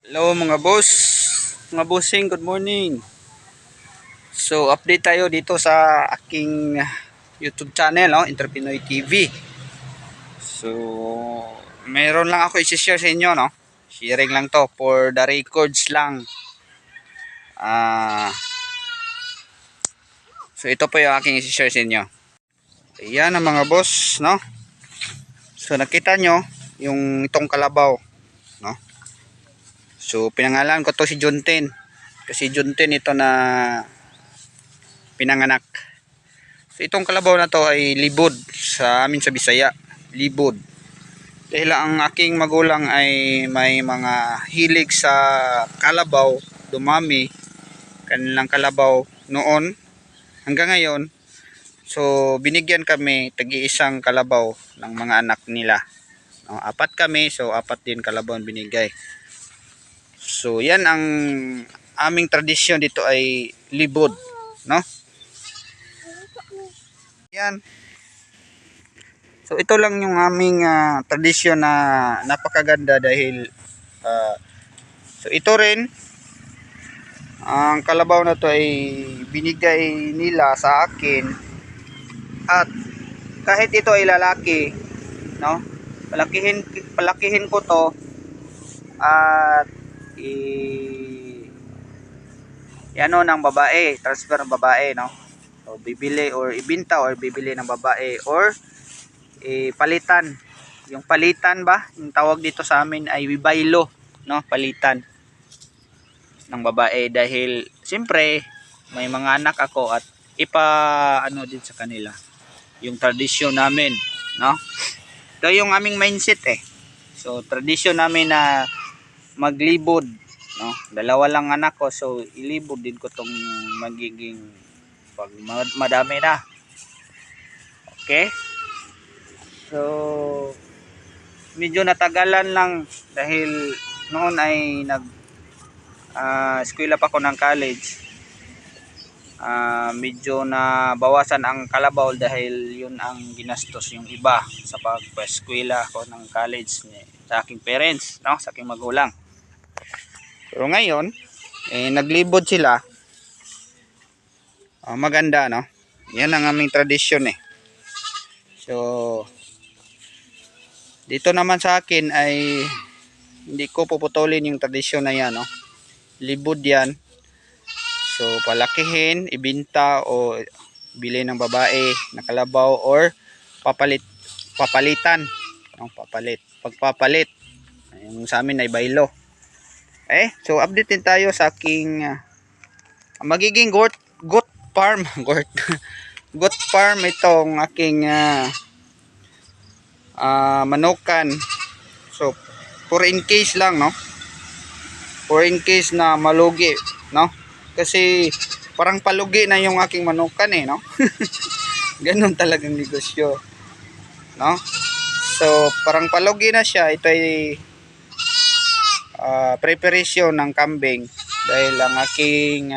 Hello mga boss, mga bossing, good morning. So update tayo dito sa aking YouTube channel, no? Entrepinoy TV. So meron lang ako i-share sa inyo, no? Sharing lang to for the records lang. So ito po yung aking i-share sa inyo. Ayan ang mga boss, no? So nakita nyo yung itong kalabaw, no? So pinangalan ko to si Juntin. Kasi Juntin ito na pinanganak. So itong kalabaw na to ay libod sa amin sa Bisaya, libod. Dahil ang aking magulang ay may mga hilig sa kalabaw, dumami kanilang kalabaw noon hanggang ngayon. So binigyan kami tagi-isang kalabaw ng mga anak nila. No, apat kami, so apat din kalabaw ang binigay. So yan ang aming tradisyon dito ay libod, no? Yan. So ito lang yung aming tradisyon na napakaganda dahil so ito rin ang kalabaw na to ay binigay nila sa akin at kahit ito ay lalaki, no? Palakihin ko to at ano ng babae, transfer ng babae, no? So bibili or ibenta or bibili ng babae or palitan. Yung palitan ba, yung tawag dito sa amin ay bibaylo, no? Palitan ng babae dahil siyempre may mga anak ako at ano din sa kanila yung tradisyon namin, no? Ito yung aming mindset So tradisyon namin na maglibod, no? Dalawa lang anak ko, so ilibod din ko tong magiging pag madami na. Okay? So medyo natagalan lang dahil noon ay eskwela pa ako ng college. Medyo na bawasan ang kalabaw dahil yun ang ginastos yung iba sa pag-eskwela ko ng college sa aking parents, no? Sa aking magulang. Pero ngayon naglibod sila. Maganda, no? Yan ang aming tradisyon So dito naman sa akin ay hindi ko puputulin yung tradisyon na yan, no? Libod yan. So palakihin, ibenta o bili ng babae na kalabaw or papalitan, no? Pagpapalit. Yung sa amin ay baylo. So update din tayo sa aking magiging goat farm. goat farm itong aking manukan. So for in case lang, no? For in case na malugi, no? Kasi parang palugi na yung aking manukan no? Ganun talagang negosyo, no? So parang palugi na siya. Ito ay preparation ng kambing dahil ang aking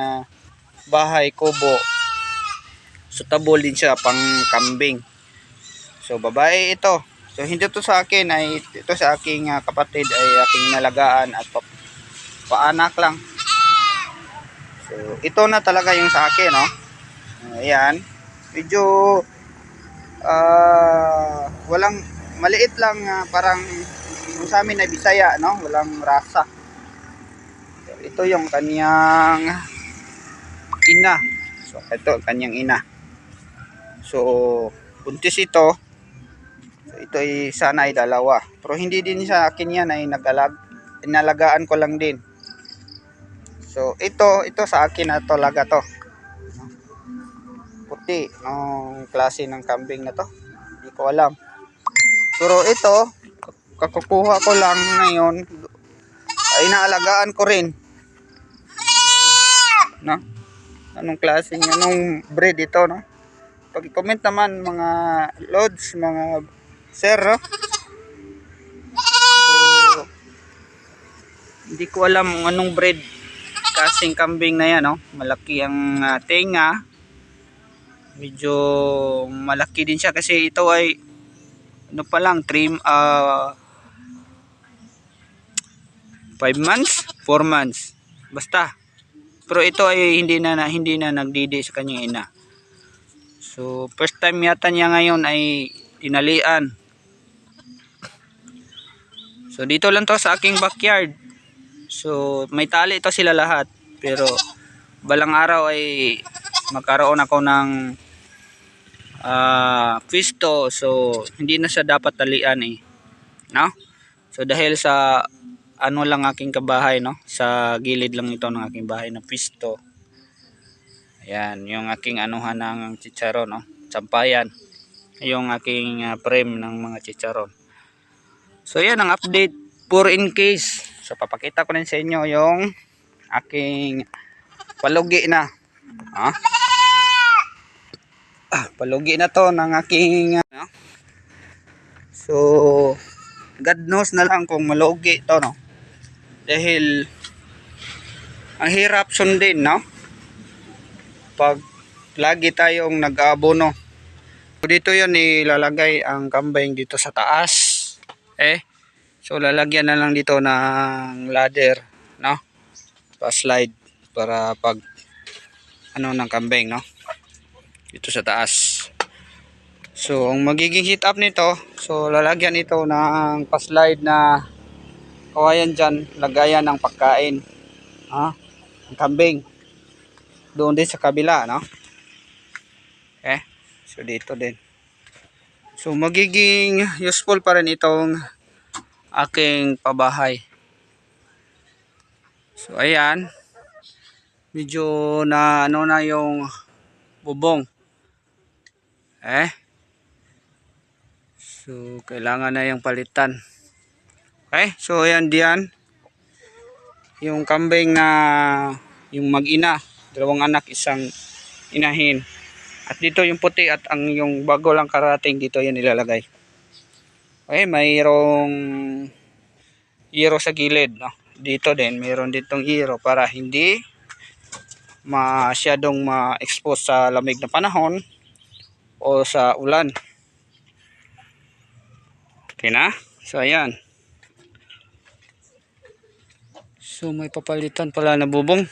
bahay kubo suitable din siya pang kambing. So babae ito. So hindi to sa akin, ay ito sa aking kapatid ay aking nalagaan at paanak lang. So ito na talaga yung sa akin, no? Ayan. Medyo walang maliit lang, parang yung sa amin ay Bisaya, no? Walang rasa. So ito yung kanyang ina. So ito kanyang ina. So buntis ito. So ito ay sana ay dalawa. Pero hindi din sa akin yan, ay inalagaan ko lang din. So ito sa akin na talaga to. Puti ng klase ng kambing na to. Hindi ko alam. Pero ito kakukuha ko lang ngayon. Ay inaalagaan ko rin. No? Anong klase niya, anong breed ito, no? Pag-comment naman mga lods, mga sir, no? So, hindi ko alam anong breed kasing kambing na yan, no? Malaki ang tenga. Medyo malaki din siya kasi ito ay ano pa lang 5 months 4 months. Basta. Pero ito ay hindi na nagdidi sa kanyang ina. So first time yata niya ngayon ay tinalian. So dito lang to sa aking backyard. So may tali ito sila lahat. Pero balang araw ay magkaroon ako ng pisto. So hindi na siya dapat talian eh. No? So dahil sa ano lang aking kabahay, no? Sa gilid lang ito ng aking bahay na pisto. Ayan, yung aking anuhan ng chicharon, no? Sampayan. Yung aking frame ng mga chicharon. So yan ang update for in case. So papakita ko rin sa inyo yung aking palugi na. Palugi na to ng aking so God knows na lang kung malugi to, no? Dahil ang hirap sundin, no? Pag lagi tayong nag-aabono. Dito yan ilalagay ang kambing dito sa taas. So lalagyan na lang dito ng ladder, no? Pa-slide para pag ano ng kambing, no? Dito sa taas. So ang magiging heat up nito, so lalagyan ito ng pa-slide na kawayan dyan, lagayan ng pagkain. Ang kambing. Doon din sa kabila, no? So dito din. So magiging useful pa rin itong aking pabahay. So ayan. Medyo na ano na yung bubong. So kailangan na yung palitan. So ayan diyan. Yung kambing na yung mag-ina, dalawang anak, isang inahin. At dito yung puti at ang yung bago lang karating dito yan ilalagay. Mayroong hero sa gilid, no? Dito din mayroon ditong hero para hindi masyadong ma-expose sa lamig na panahon o sa ulan. Okay na? So ayan. So may papalitan pala na bubong.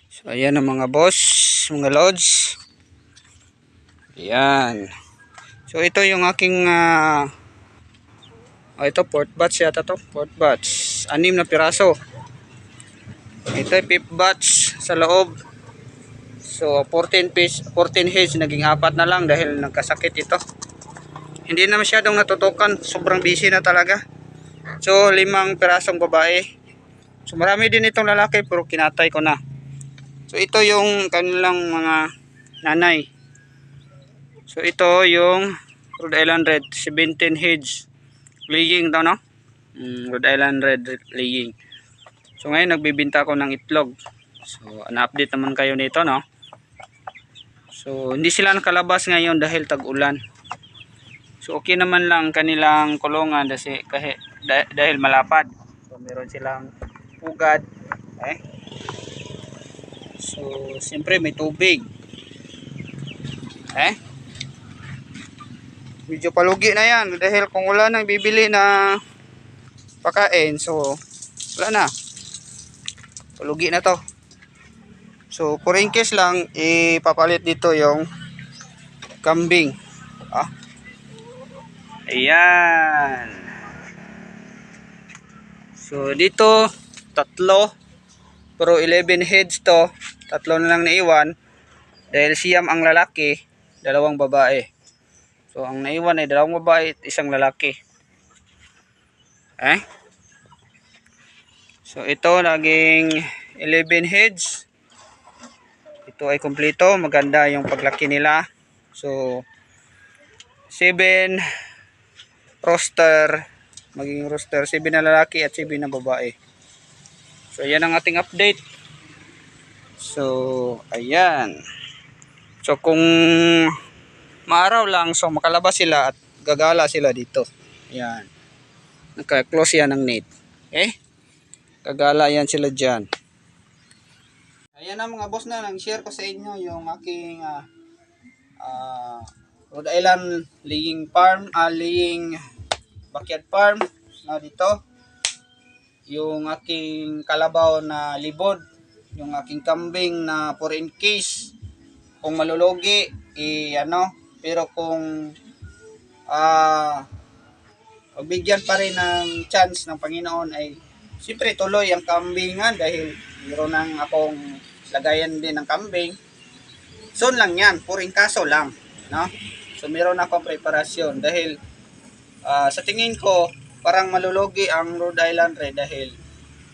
So ayan ang mga boss, mga lods. Ayan. So ito yung aking ito port batch yata to, port batch. 6 na piraso. Ito yung fifth batch sa loob. So 14 heads naging 4 na lang dahil nagkasakit ito. Hindi na masyadong natutukan, sobrang busy na talaga. So 5 pirasong babae. So marami din itong lalaki pero kinatay ko na. So ito yung kanilang mga nanay. So ito yung Rhode Island Red 17 heads laying daw, no? Rhode Island Red laying. So ngayon nagbibinta ko ng itlog. So na-update naman kayo nito, no? So hindi sila nakalabas ngayon dahil tag-ulan. So okay naman lang kanilang kulungan dahil malapad. So meron silang pugad. So siyempre may tubig. Medyo palugi na yan dahil kung wala nang bibili na pakain, so wala na, palugi na to. So for in case lang ipapalit dito yung kambing. Ayan. So dito 3 pero 11 heads to, 3 na lang naiwan dahil siyam ang lalaki, 2 babae. So ang naiwan ay 2 babae at 1 lalaki. So ito naging 11 heads. Ito ay kumpleto, maganda yung paglaki nila. So 7 roster, maging roster 7 na lalaki at 7 na babae. So yan ang ating update. So ayan. So kung maaraw lang, so makalabas sila at gagala sila dito. Ayan. Naka-close yan ng net. Gagala yan sila dyan. Ayan na mga boss na, nang-share ko sa inyo yung aking Rhode Island laying farm, laying backyard farm na dito. Yung aking kalabaw na libod, yung aking kambing na 4 in case. Kung malulugi, pero kung pagbigyan pa rin ng chance ng Panginoon ay siyempre tuloy ang kambingan dahil meron nang akong lagayan din ng kambing. Soon lang yan, puring kaso lang, no? So meron akong preparasyon dahil sa tingin ko parang malulugi ang Rhode Island Red dahil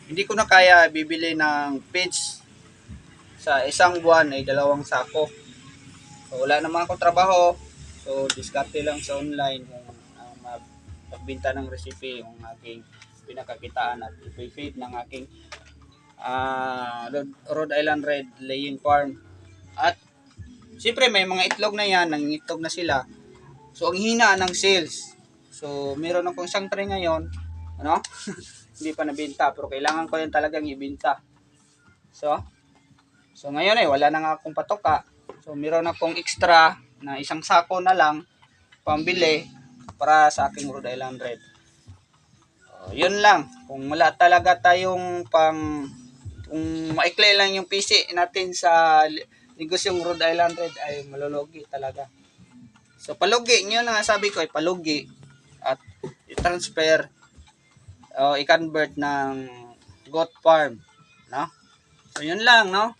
hindi ko na kaya bibili ng feeds sa isang buwan ay 2 sako. So wala naman akong trabaho. So diskarte lang sa online kung pagbenta ng recipe yung aking pinakakitaan at i-feed ng aking Rhode Island Red laying farm. At siyempre may mga itlog na yan, nangitlog na sila. So ang hina ng sales. So meron akong isang tray ngayon, hindi pa nabenta pero kailangan ko yan talagang ibenta. So ngayon wala na nga akong patoka. So meron akong extra na 1 sako na lang pambili para sa aking Rhode Island Red. Yun lang. Kung wala talaga tayong kung maikli lang yung PC natin sa negosyong Rhode Island Red ay malulugi talaga. So palugi, yun nga sabi ko ay palugi at i-transfer o i-convert ng goat farm, no? So yun lang, no?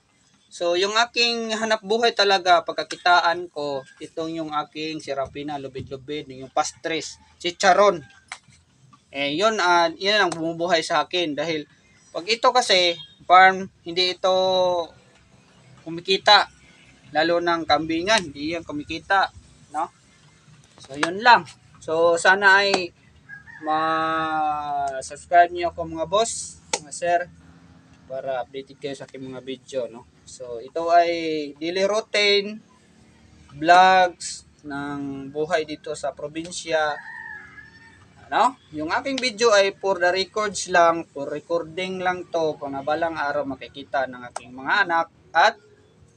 So yung aking hanap buhay talaga pagkakitaan ko, itong yung aking Serafina lubid-lubid, yung pastres, chicharon. Yun ang bumubuhay sa akin dahil pag ito kasi farm, hindi ito kumikita. Lalo ng kambingan, hindi yan kumikita, no? So yun lang. So sana ay ma-subscribe niyo ako mga boss, mga sir, para updated kayo sa aking mga video, no? So ito ay daily routine vlogs ng buhay dito sa probinsya. Yung aking video ay for the records lang, for recording lang to, pangabalang araw makikita ng aking mga anak at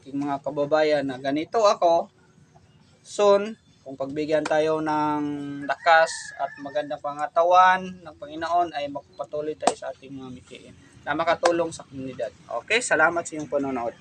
aking mga kababayan na ganito ako. Soon, kung pagbigyan tayo ng lakas at magandang pangatawan ng Panginoon ay magpatuloy tayo sa ating mga mitiin na makatulong sa komunidad. Okay, salamat sa iyong panonood.